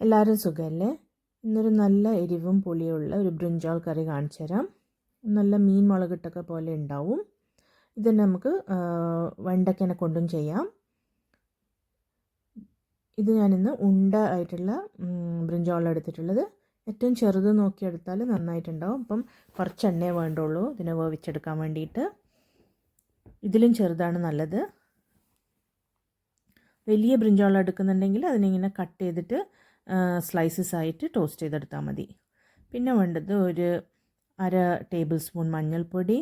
എല്ലാവരും സുഖമല്ലേ? ഇന്നൊരു നല്ല എരിവും പുളിയുള്ള ഒരു ബ്രിഞ്ചാൾ കറി കാണിച്ചു തരാം. നല്ല മീൻ മുളകിട്ടൊക്കെ പോലെ ഉണ്ടാവും. ഇത് നമുക്ക് വെണ്ടയ്ക്കനെ കൊണ്ടും ചെയ്യാം. ഇത് ഞാനിന്ന് ഉണ്ട ആയിട്ടുള്ള ബ്രിഞ്ചാൾ എടുത്തിട്ടുള്ളത്. ഏറ്റവും ചെറുത് നോക്കിയെടുത്താൽ നന്നായിട്ടുണ്ടാവും. അപ്പം കുറച്ച് എണ്ണയെ വേണ്ടുള്ളൂ ഇതിനെ വേവിച്ചെടുക്കാൻ വേണ്ടിയിട്ട്. ഇതിലും ചെറുതാണ് നല്ലത്. വലിയ ബ്രിഞ്ചാൾ എടുക്കുന്നുണ്ടെങ്കിൽ അതിനിങ്ങനെ കട്ട് ചെയ്തിട്ട് സ്ലൈസസ് ആയിട്ട് ടോസ്റ്റ് ചെയ്തെടുത്താൽ മതി. പിന്നെ വേണ്ടത് ഒരു 1/2 ടേബിൾ സ്പൂൺ മഞ്ഞൾപ്പൊടി,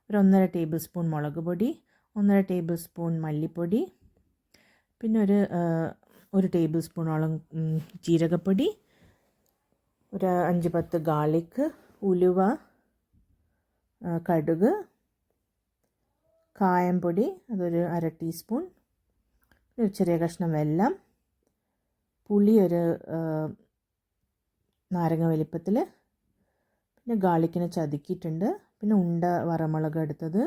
ഒരു 1.5 ടേബിൾ സ്പൂൺ മുളക് പൊടി, 1.5 ടേബിൾ സ്പൂൺ മല്ലിപ്പൊടി, പിന്നെ ഒരു ടേബിൾ സ്പൂണോളം ജീരകപ്പൊടി, ഒരു 5-10 ഗാർലിക്ക്, ഉലുവ, കടുക്, കായംപൊടി അതൊരു 1/2 ടീസ്പൂൺ, ഒരു ചെറിയ കഷ്ണം വെല്ലം, പുളി ഒരു നാരങ്ങ വലിപ്പത്തിൽ, പിന്നെ ഗാർലിക്കിനെ ചതുക്കിയിട്ടുണ്ട്, പിന്നെ ഉണ്ട വറമുളക് എടുത്തത്,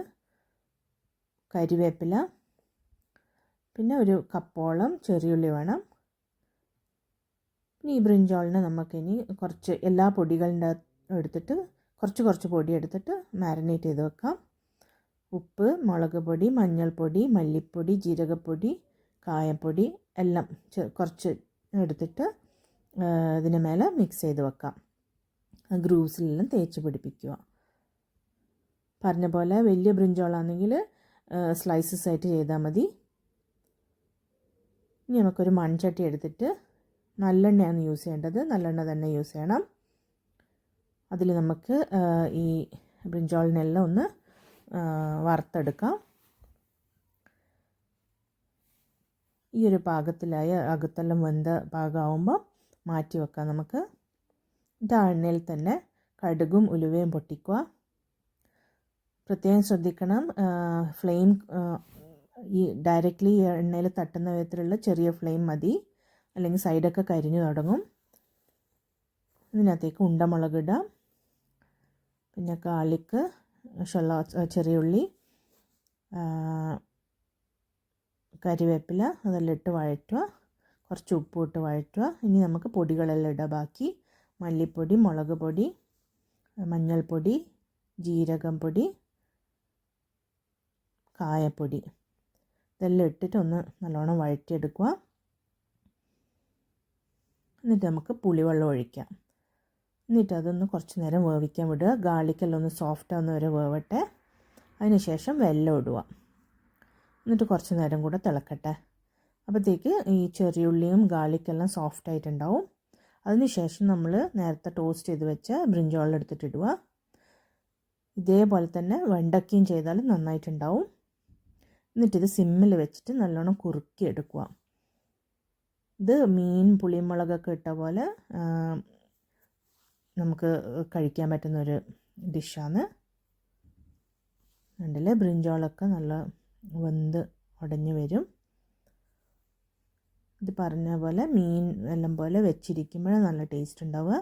കരിവേപ്പില, പിന്നെ ഒരു കപ്പോളം ചെറിയുള്ളി വേണം. പിന്നെ ഈ ബ്രിഞ്ചാളിന് നമുക്കിനി കുറച്ച് എല്ലാ പൊടികളുടെ എടുത്തിട്ട് കുറച്ച് പൊടി എടുത്തിട്ട് മാരിനേറ്റ് ചെയ്ത് വെക്കാം. ഉപ്പ്, മുളക് പൊടി, മഞ്ഞൾപ്പൊടി, മല്ലിപ്പൊടി, ജീരകപ്പൊടി, കായപ്പൊടി എല്ലാം കുറച്ച് എടുത്തിട്ട് ഇതിന് മേലെ മിക്സ് ചെയ്ത് വെക്കാം. ഗ്രൂവ്സിലെല്ലാം തേച്ച് പിടിപ്പിക്കുക. പറഞ്ഞ പോലെ വലിയ ബ്രിഞ്ചോളാണെങ്കിൽ സ്ലൈസസ് ആയിട്ട് ചെയ്താൽ മതി. ഇനി നമുക്കൊരു മൺചട്ടി എടുത്തിട്ട് നല്ലെണ്ണയാണ് യൂസ് ചെയ്യേണ്ടത്. നല്ലെണ്ണ തന്നെ യൂസ് ചെയ്യണം. അതിൽ നമുക്ക് ഈ ബ്രിഞ്ചോളിനെല്ലാം ഒന്ന് വറുത്തെടുക്കാം. ഈ ഒരു പാകത്തിലായ അകത്തെല്ലാം വെന്ത പാകമാകുമ്പോൾ മാറ്റി വെക്കാം നമുക്ക്. ആ എണ്ണയിൽ തന്നെ കടുകും ഉലുവയും പൊട്ടിക്കുക. പ്രത്യേകം ശ്രദ്ധിക്കണം, ഫ്ലെയിം ഈ ഡയറക്റ്റ്ലി എണ്ണയിൽ തട്ടുന്ന വിധത്തിലുള്ള ചെറിയ ഫ്ലെയിം മതി, അല്ലെങ്കിൽ സൈഡൊക്കെ കരിഞ്ഞു തുടങ്ങും. ഇതിനകത്തേക്ക് ഉണ്ടമുളക് ഇടാം, പിന്നെ ഗാർലിക്ക്, ചെറിയുള്ളി, കരിവേപ്പില അതെല്ലാം ഇട്ട് വഴറ്റുക. കുറച്ച് ഉപ്പ് ഇട്ട് വഴറ്റുക. ഇനി നമുക്ക് പൊടികളെല്ലാം ഇടാം. ബാക്കി മല്ലിപ്പൊടി, മുളക് പൊടി, മഞ്ഞൾപ്പൊടി, ജീരകം പൊടി, കായപ്പൊടി ഇതെല്ലാം ഇട്ടിട്ട് ഒന്ന് നല്ലോണം വഴറ്റിയെടുക്കുക. എന്നിട്ട് നമുക്ക് പുളിവെള്ളം ഒഴിക്കാം. എന്നിട്ട് അതൊന്ന് കുറച്ച് നേരം വേവിക്കാൻ വിടുക. ഗാർലിക്കെല്ലാം ഒന്ന് സോഫ്റ്റ് ആവുന്ന വരെ വേവട്ടെ. അതിനുശേഷം വെല്ലം ഇടുക. എന്നിട്ട് കുറച്ച് നേരം കൂടെ തിളക്കട്ടെ. അപ്പോഴത്തേക്ക് ഈ ചെറിയുള്ളിയും ഗാർലിക്കെല്ലാം സോഫ്റ്റ് ആയിട്ടുണ്ടാവും. അതിനുശേഷം നമ്മൾ നേരത്തെ ടോസ്റ്റ് ചെയ്ത് വെച്ച ബ്രിഞ്ചോൾ എടുത്തിട്ടിടുക. ഇതേപോലെ തന്നെ വെണ്ടയ്ക്കയും ചെയ്താൽ നന്നായിട്ടുണ്ടാവും. എന്നിട്ടിത് സിമ്മിൽ വെച്ചിട്ട് നല്ലോണം കുറുക്കിയെടുക്കുക. ഇത് മീൻ പുളിമുളകൊക്കെ ഇട്ട പോലെ നമുക്ക് കഴിക്കാൻ പറ്റുന്നൊരു ഡിഷാണ്. കണ്ടില്ലേ, ബ്രിഞ്ചോളൊക്കെ നല്ല വെന്ത് ഉടഞ്ഞ് വരും. ഇത് പറഞ്ഞ പോലെ മീൻ എല്ലാം പോലെ വെച്ചിരിക്കുമ്പോഴേ നല്ല ടേസ്റ്റ് ഉണ്ടാവുക.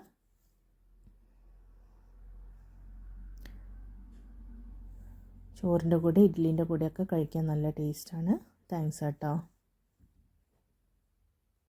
ചോറിൻ്റെ കൂടെ ഇഡ്ഡലീൻ്റെ കൂടെയൊക്കെ കഴിക്കാൻ നല്ല ടേസ്റ്റാണ്. താങ്ക്സ് കേട്ടോ.